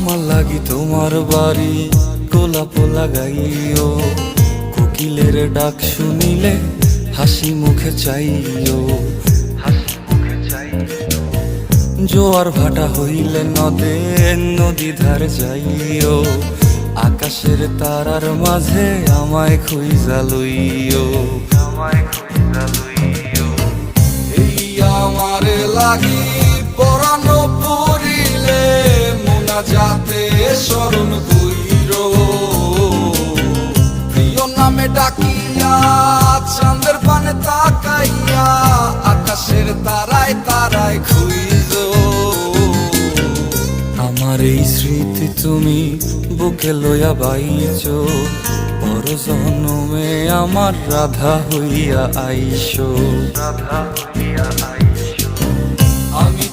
আমার লাগি তোমার বাড়ি গোলাপ লাগাইও, কোকিলের ডাক শুনিলে হাসি মুখে চাইও, জোয়ার ভাটা হইলে নদে নদী ধারে যাইও, আকাশের তারার মাঝে আমায় খুঁজা লইও, এই আমারে লাগি পরানো পড়িলে মোনা যাতে স্মরণ কইরো, প্রিয় নামে ডাকিয়া চাঁদের পানে তাকাইয়া আকাশের তারায় তারায় খুঁজো। আমার এই স্মৃতি তুমি বুকে লইয়া বাইছো, পর জন্মে আমার রাধা হইয়া আইসো, আমি